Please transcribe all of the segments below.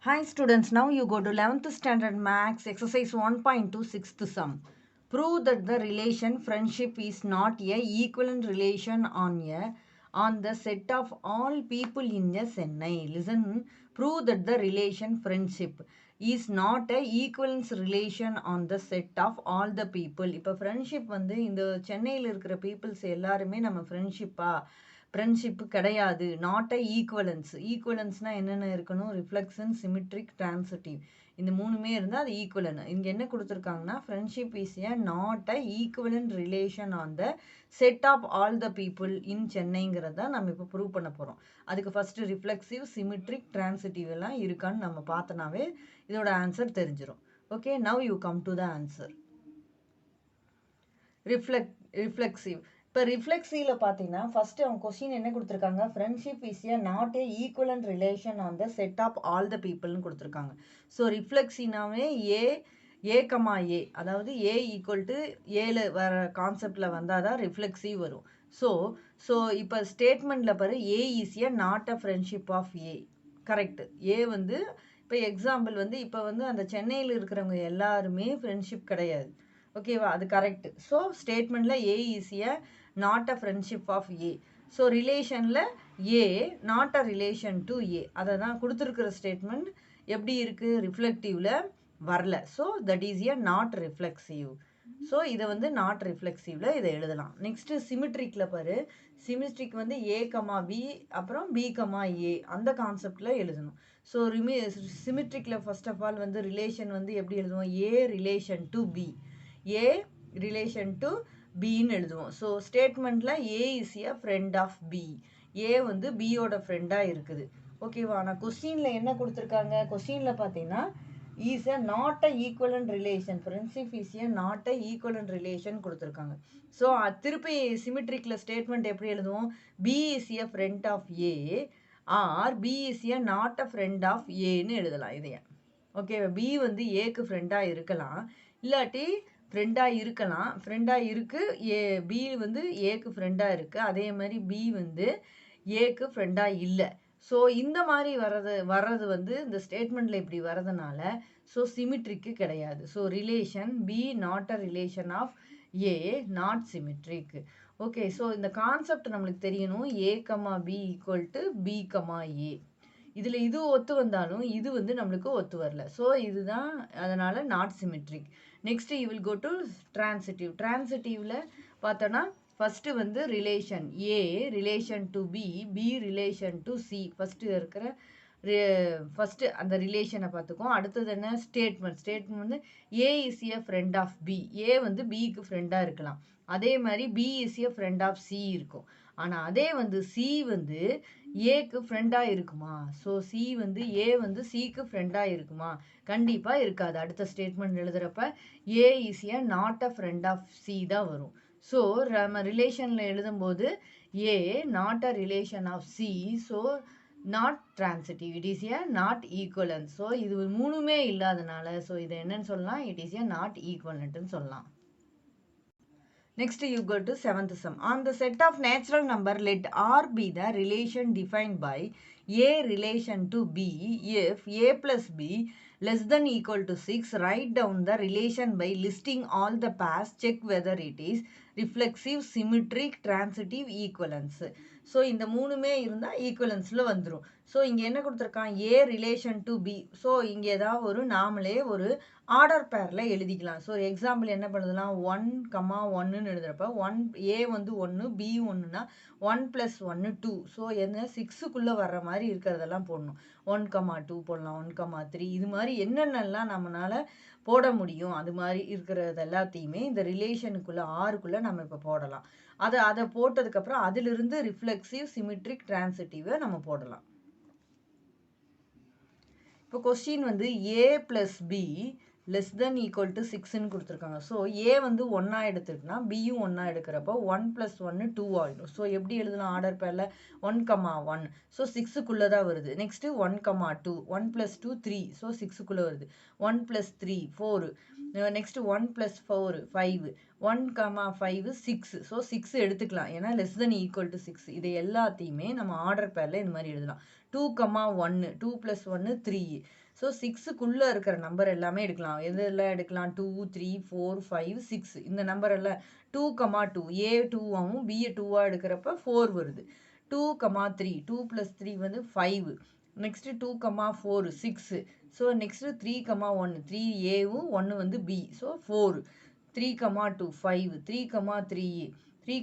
Hi students, now you go to 11th standard max exercise 1.2 6th sum. Prove that the relation friendship is not a equivalent relation on the set of all people in a Chennai. Listen, prove that the relation friendship is not a equivalence relation on the set of all the people. இப்போ friendship வந்து இந்த சென்னையில் இருக்கிற peoples எல்லாருமே நம்ம friendshipா friendship கிடையாது. Not a ஈக்குவலன்ஸ்னால் என்னென்ன இருக்கணும்? Reflection, symmetric, transitive. இந்த மூணுமே இருந்தால் அது ஈக்குவலன். இங்கே என்ன கொடுத்துருக்காங்கன்னா friendship is a not a equivalent relation on the set of all the people in சென்னைங்கிறத நம்ம இப்போ ப்ரூவ் பண்ண போகிறோம். அதுக்கு ஃபஸ்ட்டு ரிஃப்ளெக்சிவ், சிமிட்ரிக், டிரான்சிட்டிவ் எல்லாம் இருக்கான்னு நம்ம பார்த்தனாவே இதோட ஆன்சர் தெரிஞ்சிடும். Okay, now you come to the answer. Reflexive. இப்போ ரிஃப்ளெக்ஸியில் பார்த்தீங்கன்னா ஃபஸ்ட்டு அவங்க கொஸ்டின் என்ன கொடுத்துருக்காங்க? Friendship is a not a equivalent relation on the set of all the பீப்புள்னு கொடுத்துருக்காங்க. ஸோ ரிஃப்ளெக்ஸினாவே ஏ, அதாவது ஏ ஈக்குவல் டு ஏல வர கான்செப்டில் வந்தால் தான் ரிஃப்ளெக்ஸிவ் வரும். ஸோ இப்போ ஸ்டேட்மெண்ட்டில் பாரு, A is a not a friendship of A. Correct. A வந்து இப்போ எக்ஸாம்பிள் வந்து இப்போ வந்து அந்த சென்னையில் இருக்கிறவங்க எல்லாருமே ஃப்ரெண்ட்ஷிப் கிடையாது. ஓகேவா? அது கரெக்ட். ஸோ ஸ்டேட்மெண்ட்டில் A is a not a friendship of A. So ரிலேஷனில் A not a relation to A. அதை தான் கொடுத்துருக்கிற ஸ்டேட்மெண்ட் எப்படி இருக்குது? ரிஃப்ளெக்டிவில் வரல. So that is a not reflexive. So இதை வந்து நாட் ரிஃப்ளெக்சிவில் இதை எழுதலாம். நெக்ஸ்ட்டு சிமிட்ரிக்கில் பாரு, சிமிட்ரிக் வந்து ஏ கமா பி அப்புறம் பி கமா ஏ அந்த கான்செப்டில் எழுதணும். ஸோ சிமிட்ரிக்கில் ஃபர்ஸ்ட் ஆஃப் ஆல் வந்து ரிலேஷன் வந்து எப்படி எழுதுவோம்? A relation to B, A relation to பின்னு எழுதுவோம். ஸோ ஸ்டேட்மெண்ட்டில் A is a friend of B. A வந்து பியோட ஃப்ரெண்டாக இருக்குது. ஓகேவா? ஆனால் கொஸ்டினில் என்ன கொடுத்துருக்காங்க? கொஸ்டினில் பார்த்தீங்கன்னா is a not a equivalent relation. Friendship is a not a equivalent relation கொடுத்துருக்காங்க. ஸோ திருப்பி சிமிட்ரிக்கில் ஸ்டேட்மெண்ட் எப்படி எழுதுவோம்? B is a friend of A R B is a not a friend of ஏன்னு எழுதலாம் இதைய. ஓகேவா? பி வந்து ஏக்கு ஃப்ரெண்டாக இருக்கலாம், இல்லாட்டி ஃப்ரெண்டாக இருக்கலாம். ஃப்ரெண்டாக இருக்குது, பி வந்து ஏக்கு ஃப்ரெண்டாக இருக்குது. அதே மாதிரி பி வந்து ஏக்கு ஃப்ரெண்டாக இல்லை. ஸோ இந்த மாதிரி வர்றது வந்து இந்த ஸ்டேட்மெண்ட்டில் இப்படி வர்றதுனால ஸோ சிமிட்ரிக்கு கிடையாது. So relation B not a relation of A, not symmetric. Okay, so இந்த கான்செப்ட் நம்மளுக்கு தெரியணும். A comma B equal to B comma A. இதில் இது ஒத்து வந்தாலும் இது வந்து நம்மளுக்கு ஒத்து வரல. ஸோ இதுதான் அதனால் not symmetric. Next you will go to transitive. டிரான்சிட்டிவில் பார்த்தோன்னா ஃபஸ்ட்டு வந்து relation A relation to B, B relation to C. First இருக்கிற ஃபஸ்ட்டு அந்த ரிலேஷனை பார்த்துக்கோம். அடுத்தது என்ன? ஸ்டேட்மெண்ட் வந்து A is a friend of B. A வந்து பிக்கு ஃப்ரெண்டாக இருக்கலாம். அதே மாதிரி B is a friend of C இருக்கும். ஆனால் அதே வந்து சி வந்து ஏக்கு ஃப்ரெண்டாக இருக்குமா? ஸோ சி வந்து ஏ வந்து சிக்கு ஃப்ரெண்டாக இருக்குமா? கண்டிப்பாக இருக்காது. அடுத்த ஸ்டேட்மெண்ட் எழுதுகிறப்ப A is a not a friend of C தான் வரும். ஸோ நம்ம ரிலேஷனில் எழுதும்போது A not a relation of C. So not transitive, it is a not equivalent. So இது மூணுமே இல்லாதனால ஸோ இதை என்னன்னு சொல்லலாம்? இட் இஸ் ஏ நாட் ஈக்குவலன்ட்னு சொல்லலாம். Next you go to 7th sum. On the set of natural number, let R be the relation defined by A relation to B. If A plus B less than equal to 6, write down the relation by listing all the pairs. Check whether it is reflexive, symmetric, transitive, equivalence. So இந்த மூணுமே இருந்தால் ஈக்குவலன்ஸில் வந்துடும். So இங்கே என்ன கொடுத்துருக்கான்? ஏ relation to B. So இங்கே ஏதாவது ஒரு நாமளே ஒரு ஆர்டர் பேரில் எழுதிக்கலாம். ஸோ எக்ஸாம்பிள் என்ன பண்ணுறதுலாம்? 1, 1ன்னு எழுதுகிறப்ப ஏ வந்து 1, பி 1னா 1 + 1 2. ஸோ என்ன 6க்குள்ளே வர்ற மாதிரி இருக்கிறதெல்லாம் போடணும். 1, 2 போடலாம், 1, 3. இது மாதிரி என்னென்னலாம் நம்மளால் போட முடியும் அது மாதிரி இருக்கிறது எல்லாத்தையுமே இந்த ரிலேஷனுக்குள்ளே ஆறுக்குள்ளே நம்ம இப்போ போடலாம். அதை போட்டதுக்கப்புறம் அதிலிருந்து ரிஃப்ளெக்சிவ், சிமிட்ரிக், டிரான்சிட்டிவை நம்ம போடலாம். இப்போ கொஸ்டின் வந்து A plus B less than equal to 6ன்னு கொடுத்துருக்காங்க. ஸோ ஏ வந்து 1 எடுத்துக்கிட்டா பியும் 1 எடுக்கிறப்போ 1 + 1 2 ஆகிடும். ஸோ எப்படி எழுதலாம் ஆர்டர் பேரில்? 1, 1. ஸோ 6க்குள்ளே தான் வருது. நெக்ஸ்ட்டு 1, 2. 1 + 2 3. ஸோ 6க்குள்ளே வருது. 1 + 3 4. நெக்ஸ்ட் 1 + 4 5 1, 5 6 ஸோ 6 எடுத்துக்கலாம் ஏன்னா லெஸ் தென் ஈக்குவல் டு 6 இது எல்லாத்தையுமே நம்ம ஆர்டர் பேரில் இந்த மாதிரி எழுதலாம் 2, 1 2 + 1 3 ஸோ 6க்குள்ளே இருக்கிற நம்பர் எல்லாமே எடுக்கலாம் எதெல்லாம் எடுக்கலாம் 2 3 4 5 6 இந்த நம்பர் எல்லாம் 2, 2 A 2ஆகவும் B 2ஆக எடுக்கிறப்ப 4 வருது 2, 3 2 + 3 வந்து 5 நெக்ஸ்ட் 2, 4 6 ஸோ நெக்ஸ்ட் 3, 1 3Aவும் 1 வந்து B ஸோ 4 3, 2 5 3, 3 3,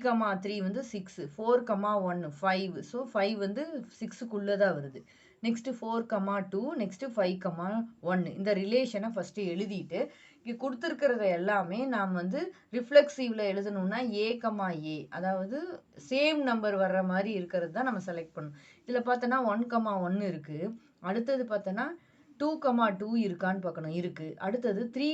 3 வந்து 6 4, 1 5 ஸோ 5 வந்து 6க்குள்ளே தான் வருது நெக்ஸ்ட் 4, 2 நெக்ஸ்ட் 5, 1 இந்த ரிலேஷனை ஃபஸ்ட்டு எழுதிட்டு இங்கே கொடுத்துருக்கிறத எல்லாமே நாம் வந்து ரிஃப்ளெக்சிவில் எழுதணும்னா A, A அதாவது சேம் நம்பர் வர்ற மாதிரி இருக்கிறது தான் நம்ம செலக்ட் பண்ணணும் இதில் பார்த்தோன்னா 1, 1 இருக்குது அடுத்தது பார்த்தோன்னா 2, 2 இருக்கான்னு பார்க்கணும் இருக்குது அடுத்தது 3,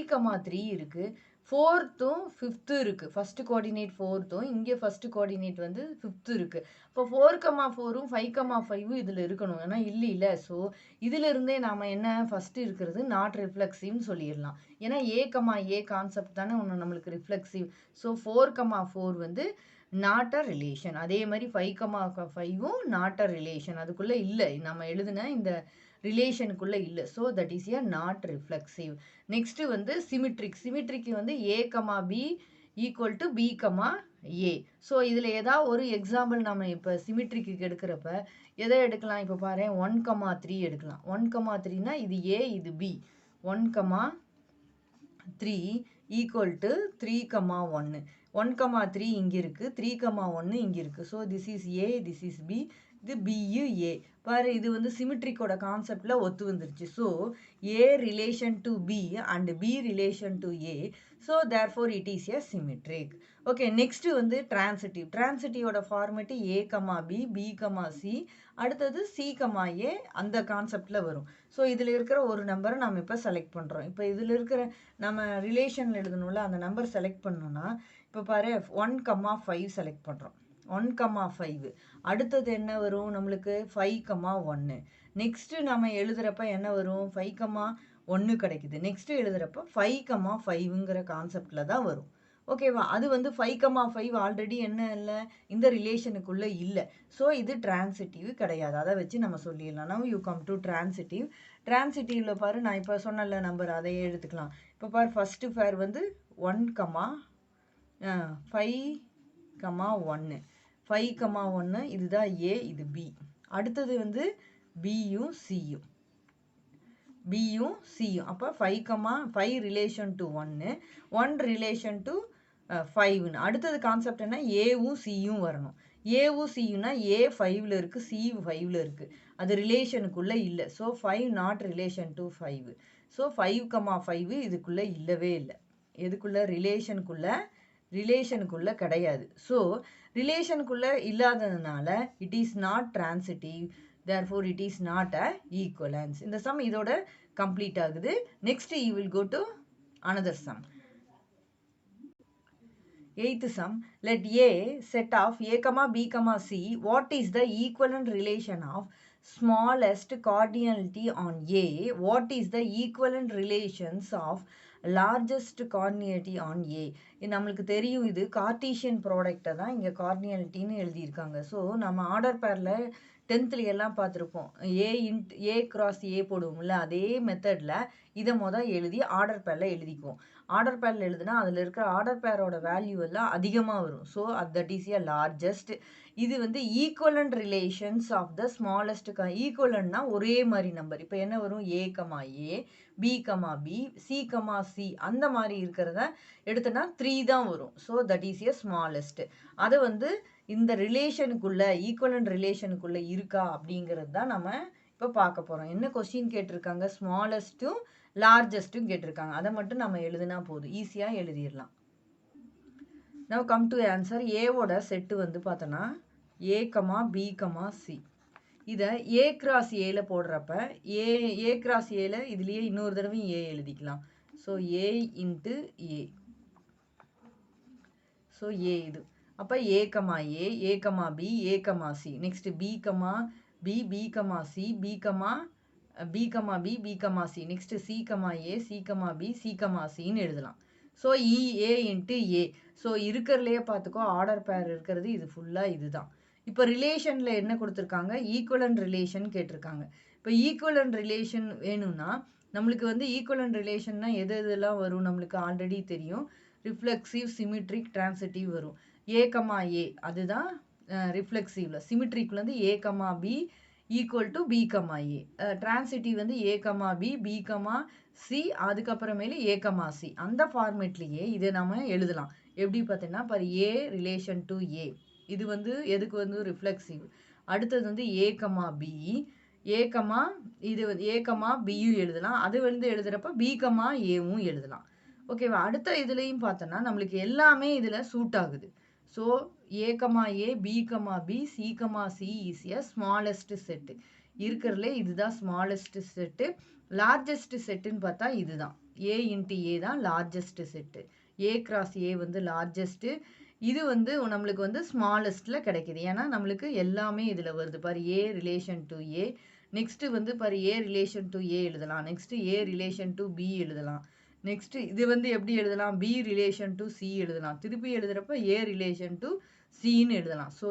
3 இருக்குது 4த்தும் 5த்தும் இருக்குது ஃபஸ்ட்டு கோஆர்டினேட் 4த்தும் இங்கே ஃபஸ்ட்டு கோஆர்டினேட் வந்து 5த்து இருக்குது இப்போ 4, 4ம் 5, 5ம் இதில் இருக்கணும் ஏன்னா இல்லை ஸோ இதிலிருந்தே நாம் என்ன ஃபஸ்ட்டு இருக்கிறது நாட் ரிஃப்ளெக்சிவ்னு சொல்லிடலாம் ஏன்னா A, கான்செப்ட் தானே ஒன்று நம்மளுக்கு ரிஃப்ளெக்சிவ் ஸோ 4, 4 வந்து நாட் அ ரிலேஷன் அதே மாதிரி 5, 5ம் நாட் அ ரிலேஷன் அதுக்குள்ளே இல்லை நம்ம எழுதுன இந்த ரிலேஷனுக்குள்ளே இல்லை so that is a not reflexive next வந்து சிமிட்ரிக்கு வந்து A, B equal to B, A so இதில் ஏதாவது ஒரு எக்ஸாம்பிள் நம்ம இப்போ சிமிட்ரிக்கு எடுக்கிறப்ப எதை எடுக்கலாம் இப்போ பாரு 1, 3 எடுக்கலாம் 1, 3னா இது A இது B 1, 3 ஈக்குவல் டு 3, 1 1, 3 இங்கே இருக்குது 3, 1 இங்கே இருக்குது so this is A this is B இது BA பாரு இது வந்து சிமிட்ரிக்கோட கான்செப்டில் ஒத்து வந்துருச்சு so A relation to B and B relation to A so therefore it is a symmetric okay next வந்து டிரான்சிட்டிவோட format A, B B, C அடுத்தது C, A அந்த கான்செப்டில் வரும் ஸோ இதில் இருக்கிற ஒரு நம்பரை நம்ம இப்போ செலக்ட் பண்ணுறோம் இப்போ இதில் இருக்கிற நம்ம ரிலேஷன் எழுதணும்ல அந்த நம்பர் செலக்ட் பண்ணோன்னா இப்போ பாரு 1, 5 செலக்ட் பண்ணுறோம் 1, 5 அடுத்தது என்ன வரும் நம்மளுக்கு 5, 1 நெக்ஸ்ட்டு நம்ம எழுதுகிறப்ப என்ன வரும் 5, 1 கிடைக்குது நெக்ஸ்ட்டு எழுதுகிறப்ப 5, 5ங்கிற கான்செப்டில் தான் வரும் ஓகேவா அது வந்து 5, 5 ஆல்ரெடி என்ன இல்லை இந்த ரிலேஷனுக்குள்ளே இல்லை ஸோ இது டிரான்சிட்டிவ் கிடையாது அதை வச்சு நம்ம சொல்லிடலாம் நவ் யூ கம் டு டிரான்சிட்டிவில் பாரு நான் இப்போ சொன்னல நம்பர் அதையே எடுத்துக்கலாம் இப்போ பாரு ஃபஸ்ட்டு பேர் வந்து 1, 5, 1 5, 1 இதுதான் A இது B அடுத்தது வந்து Bயும் Cயும் அப்போ 5, 5 ரிலேஷன் டு 1 ரிலேஷன் டு 5 அடுத்தது கான்செப்ட் என்ன Aவும் Cயும் வரணும் Aவும் Cயும்னா A 5ல் இருக்குது C 5ல் இருக்குது அது ரிலேஷனுக்குள்ளே இல்லை so 5 not relation to 5 so 5, 5 இதுக்குள்ளே இல்லவே இல்லை எதுக்குள்ளே ரிலேஷனுக்குள்ளே கிடையாது ஸோ ரிலேஷனுக்குள்ளே இல்லாததுனால it is not transitive therefore it is not a equivalence இந்த சம் இதோட கம்ப்ளீட் ஆகுது next you will go to another sum 8th sum let A set of A, B, C what is the equivalent relation of smallest cardinality on A what is the equivalent relations of largest cardinality on A நம்மளுக்கு தெரியும் இது Cartesian ப்ராடக்டை தான் இங்கே கார்டினியாலிட்டின்னு எழுதியிருக்காங்க so நம்ம order பேரில் 10th எல்லாம் பார்த்துருப்போம் A cross A போடுவோம்ல அதே மெத்தடில் இதை எழுதி ஆர்டர் பேரில் எழுதிக்குவோம் ஆர்டர் பேரில் எழுதுனா அதில் இருக்கிற ஆர்டர் பேரோட வேல்யூ எல்லாம் அதிகமாக வரும் so that is a largest இது வந்து equivalent relations of the smallest ஈக்குவலண்ட்னா ஒரே மாதிரி நம்பர் இப்போ என்ன வரும் A, B, C, C அந்த மாதிரி இருக்கிறத எடுத்தனா 3 தான் வரும் so that is A smallest அதை வந்து இந்த ரிலேஷனுக்குள்ளே ஈக்குவலண்ட் ரிலேஷனுக்குள்ளே இருக்கா அப்படிங்கிறது தான் நம்ம இப்போ பார்க்க போகிறோம் என்ன கொஸ்டின் கேட்டிருக்காங்க ஸ்மாலஸ்ட்டும் லார்ஜஸ்ட்டும் கேட்டிருக்காங்க அதை மட்டும் நம்ம எழுதுனா போதும் ஈஸியாக எழுதிடலாம் நவ் கம் டு ஆன்சர் ஏவோட செட்டு வந்து பார்த்தோன்னா A, B, C இதை A cross Aல போடுறப்ப A cross Aல இதுலேயே இன்னொரு தடவை A எழுதிக்கலாம் so A into A so A இது அப்போ A, B, C next B, B, C, B, B comma B B comma C next C comma A C comma B C comma சின்னு எழுதலாம். So A into A. So இருக்கிறதுலையே பார்த்துக்கோ order பேர் இருக்கிறது இது ஃபுல்லாக இதுதான். இப்போ ரிலேஷனில் என்ன கொடுத்துருக்காங்க, ஈக்குவலன்ட் ரிலேஷன் கேட்டிருக்காங்க. இப்போ ஈக்குவலன்ட் ரிலேஷன் வேணும்னா நம்மளுக்கு வந்து ஈக்குவலன்ட் ரிலேஷன்னா எது எதெல்லாம் வரும் நம்மளுக்கு ஆல்ரெடி தெரியும். ரிஃப்ளெக்சிவ், சிமிட்ரிக், டிரான்சிட்டிவ் வரும். ஏ கமா ஏ அதுதான் ரிஃப்ளெக்சிவ்ல. சிமிட்ரிக்ல வந்து A comma B equal to B comma A. Transitive வந்து A comma B B comma C அதுக்கப்புறமேலு ஏ கமா சி. அந்த ஃபார்மேட்லேயே இதை நம்ம எழுதலாம். எப்படி பார்த்தீங்கன்னா for A relation to A இது வந்து எதுக்கு வந்து ரிஃப்ளெக்சிவ். அடுத்தது வந்து A comma B A comma இது வந்து ஏ கமா பியும் எழுதலாம். அது வந்து எழுதுறப்ப பி கமா ஏவும் எழுதலாம். ஓகேவா. அடுத்த இதுலேயும் பார்த்தோன்னா நம்மளுக்கு எல்லாமே இதில் சூட் ஆகுது. So A comma A B comma B C comma C is a smallest set. இருக்கிறதுலே இதுதான் ஸ்மாலஸ்ட் செட்டு. லார்ஜஸ்ட் செட்டுன்னு பார்த்தா இதுதான் ஏ இன்ட்டு ஏ தான் லார்ஜஸ்ட் செட்டு. ஏ கிராஸ் ஏ வந்து லார்ஜஸ்ட்டு. இது வந்து நம்மளுக்கு வந்து ஸ்மாலஸ்ட்டில் கிடைக்கிது. ஏன்னா நம்மளுக்கு எல்லாமே இதில் வருது. பாரு A relation to A next வந்து பாரு ஏ ரிலேஷன் டு ஏ எழுதலாம். Next A relation to B எழுதலாம். நெக்ஸ்ட்டு இது வந்து எப்படி எழுதலாம், பி ரிலேஷன் டு சி எழுதலாம். திருப்பி எழுதுகிறப்ப ஏ ரிலேஷன் டு சின்னு எழுதலாம். ஸோ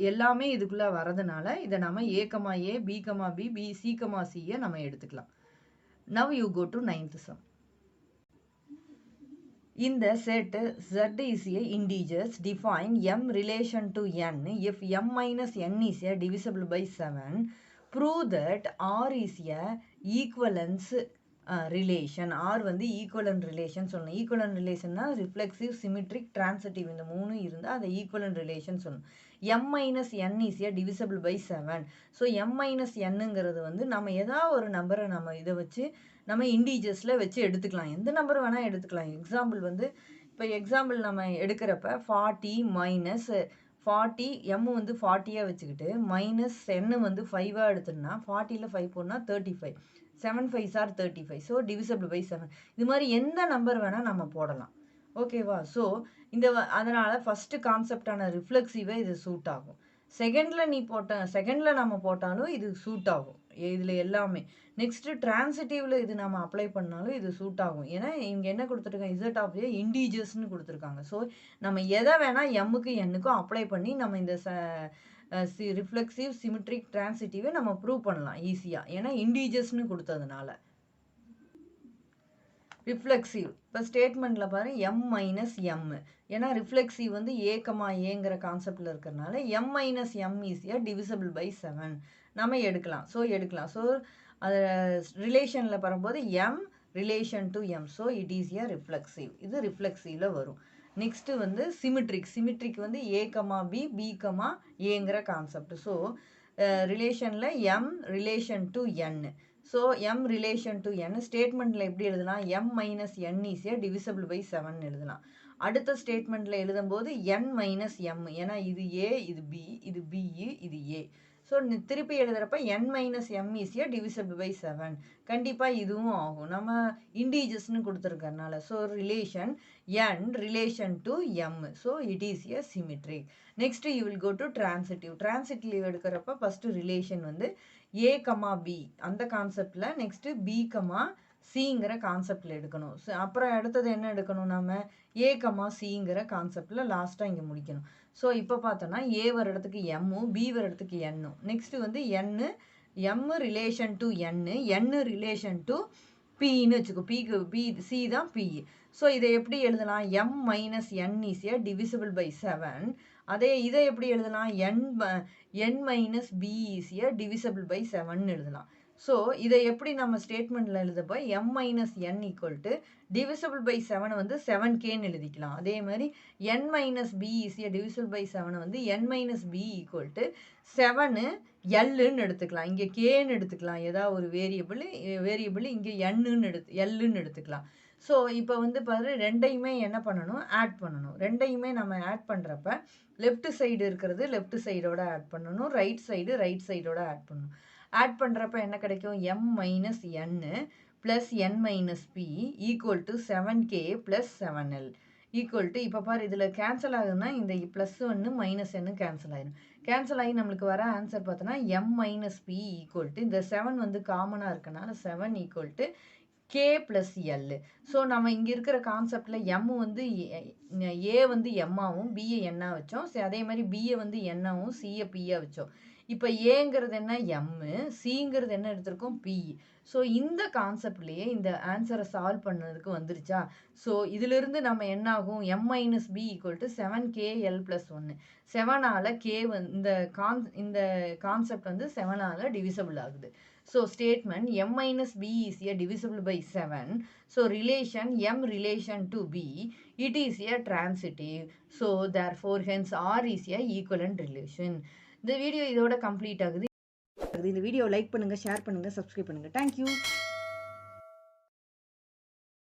எல்லாமே இதுக்குள்ளே வரதுனால இதை நம்ம A comma A B comma B B C comma சியை நம்ம எடுத்துக்கலாம். Now you go to 9th sum. In the set Z is a integers define m relation to n if m minus n is a divisible by 7. Prove that R is a equivalence relation. R வந்து equivalent relation சொல்லணும். Equivalent ரிலேஷன்னா reflexive, symmetric, transitive இந்த மூணு இருந்தால் அதை equivalent relation சொல்லணும். M minus N is a divisible by 7. So M minus என்னங்கிறது வந்து நம்ம ஏதாவது ஒரு நம்பரை நம்ம இதை வச்சு நம்ம இண்டீஜர்ஸில் வச்சு எடுத்துக்கலாம். எந்த நம்பர் வேணால் எடுத்துக்கலாம். எக்ஸாம்பிள் வந்து இப்போ எக்ஸாம்பிள் நம்ம எடுக்கிறப்ப 40 மைனஸ் 40 எம் வந்து 40யாக வச்சுக்கிட்டு மைனஸ் என்னு வந்து 5ஆக எடுத்துட்டோம்னா 40ல் 5 போனால் 35. 7 5s are 35. So divisible by 7. இது மாதிரி எந்த நம்பர் வேணால் நம்ம போடலாம். ஓகேவா. ஸோ அதனால் ஃபஸ்ட்டு கான்செப்டான ரிஃப்ளெக்சிவே இது சூட் ஆகும். செகண்டில் நம்ம போட்டாலும் இது சூட் ஆகும் இதில் எல்லாமே. நெக்ஸ்ட்டு டிரான்சிட்டிவில் இது நம்ம அப்ளை பண்ணாலும் இது சூட் ஆகும். ஏன்னா இங்கே என்ன கொடுத்துருக்காங்க, இசட் ஆஃப் ஏ இண்டீஜர்ஸ்னு கொடுத்துருக்காங்க. ஸோ நம்ம எதை வேணால் எம்முக்கு என்னுக்கும் அப்ளை பண்ணி நம்ம இந்த ரிஃப்ளெக்சிவ், சிமிட்ரிக், டிரான்சிட்டிவை நம்ம ப்ரூவ் பண்ணலாம் ஈஸியாக. ஏன்னா இண்டீஜர்ஸ்னு கொடுத்ததுனால. ரிஃப்ளெக்சிவ் இப்போ ஸ்டேட்மெண்ட்டில் பாரு எம் மைனஸ் எம். ஏன்னா ரிஃப்ளெக்சிவ் வந்து ஏ கமா ஏங்கிற கான்செப்டில் இருக்கிறனால எம் மைனஸ் எம் ஈஸியாக டிவிசபிள் பை 7 நம்ம எடுக்கலாம். ஸோ அது ரிலேஷனில் வரும்போது M relation to M. So it is a reflexive. இது ரிஃப்ளெக்சிவில் வரும். நெக்ஸ்ட்டு வந்து சிமிட்ரிக் வந்து A comma B B comma ஏங்கிற கான்செப்ட். ஸோ ரிலேஷனில் M relation to N. So M relation to N ஸ்டேட்மெண்ட்டில் எப்படி எழுதலாம், எம் மைனஸ் என் ஈஸியாக டிவிசபிள் பை 7 எழுதலாம். அடுத்த ஸ்டேட்மெண்ட்டில் எழுதும்போது என் மைனஸ் எம். ஏன்னா இது ஏ இது பி இது பிஇ இது ஏ. ஸோ திருப்பி எழுதுகிறப்ப என் மைனஸ் எம் ஈஸியாக டிவிசபிள் பை 7. கண்டிப்பாக இதுவும் ஆகும் நம்ம இண்டீஜர்ஸ்னு கொடுத்துருக்கறனால. So relation N relation to M. So it is a symmetric. Next you will go to transitive எடுக்கிறப்ப ஃபஸ்ட்டு ரிலேஷன் வந்து ஏ கமா பி அந்த கான்செப்டில், நெக்ஸ்ட்டு பி கமா சிங்கிற கான்செப்டில் எடுக்கணும். ஸோ அப்புறம் அடுத்தது என்ன எடுக்கணும், நம்ம ஏ கமா சிங்கிற கான்செப்டில் லாஸ்ட்டாக இங்கே முடிக்கணும். ஸோ இப்போ பார்த்தோன்னா ஏ வர இடத்துக்கு எம்மும் பி வர இடத்துக்கு என்னும். நெக்ஸ்ட்டு வந்து M relation to N relation to பின்னு வச்சுக்கோ. பி சி தான் பி. ஸோ இதை எப்படி எழுதலாம், எம் மைனஸ் என் ஈஸியாக டிவிசிபிள் பை 7. இதை எப்படி எழுதலாம், என் மைனஸ் பி ஈஸியாக டிவிசபிள் பை 7 எழுதலாம். ஸோ இதை எப்படி நம்ம ஸ்டேட்மெண்ட்டில் எழுதப்போ M minus N equal to divisible by 7 வந்து 7Kன்னு எழுதிக்கலாம். அதே மாதிரி என் மைனஸ் பி ஈஸியாக டிவிசபிள் பை 7 வந்து N minus P equal to 7 எல்லுன்னு எடுத்துக்கலாம். இங்கே கேன்னு எடுத்துக்கலாம். ஏதாவது ஒரு வேரியபிள் இங்கே எல்லுன்னு எடுத்துக்கலாம். ஸோ இப்போ வந்து பாரு ரெண்டையுமே என்ன பண்ணணும், ஆட் பண்ணணும். ரெண்டையுமே நம்ம ஆட் பண்ணுறப்ப லெஃப்ட் சைடு இருக்கிறது லெஃப்ட் சைடோட ஆட் பண்ணணும், ரைட் சைடோட ஆட் பண்ணணும். ஆட் பண்ணுறப்ப என்ன கிடைக்கும், M minus N plus N minus P equal to 7K plus 7L equal to, இப்போ பாரு இதில் கேன்சல் ஆகுதுன்னா இந்த +1 -N கேன்சல் ஆயிடும். கேன்சல் ஆகி நம்மளுக்கு வர ஆன்சர் பார்த்தோன்னா M minus P equal to இந்த 7 வந்து காமனாக இருக்கனால 7 equal to K plus L. So நம்ம இங்கே இருக்கிற கான்செப்டில் எம் வந்து ஏ வந்து எம்மாவும் பிஏ என்னா வச்சோம். அதே மாதிரி பிஏ வந்து என்னாவும் சிஏ பிஏ வச்சோம். இப்போ ஏங்கிறது என்ன எம்மு, சிங்கிறது என்ன எடுத்திருக்கோம் பி. ஸோ இந்த கான்செப்ட்லேயே இந்த ஆன்சரை சால்வ் பண்ணதுக்கு வந்துருச்சா. ஸோ இதிலிருந்து நம்ம என்ன ஆகும், M minus P equal to 7kl plus 1. 7ஆல் கே இந்த கான்செப்ட் வந்து 7ஆல் டிவிசபிள் ஆகுது. So statement m minus b is a divisible by 7. So relation m relation to b, it is a transitive. So therefore hence R is a equivalent relation. இந்த video இதோட complete ஆகுது. இந்த video like பண்ணுங்க, share பண்ணுங்க, subscribe பண்ணுங்க. Thank you.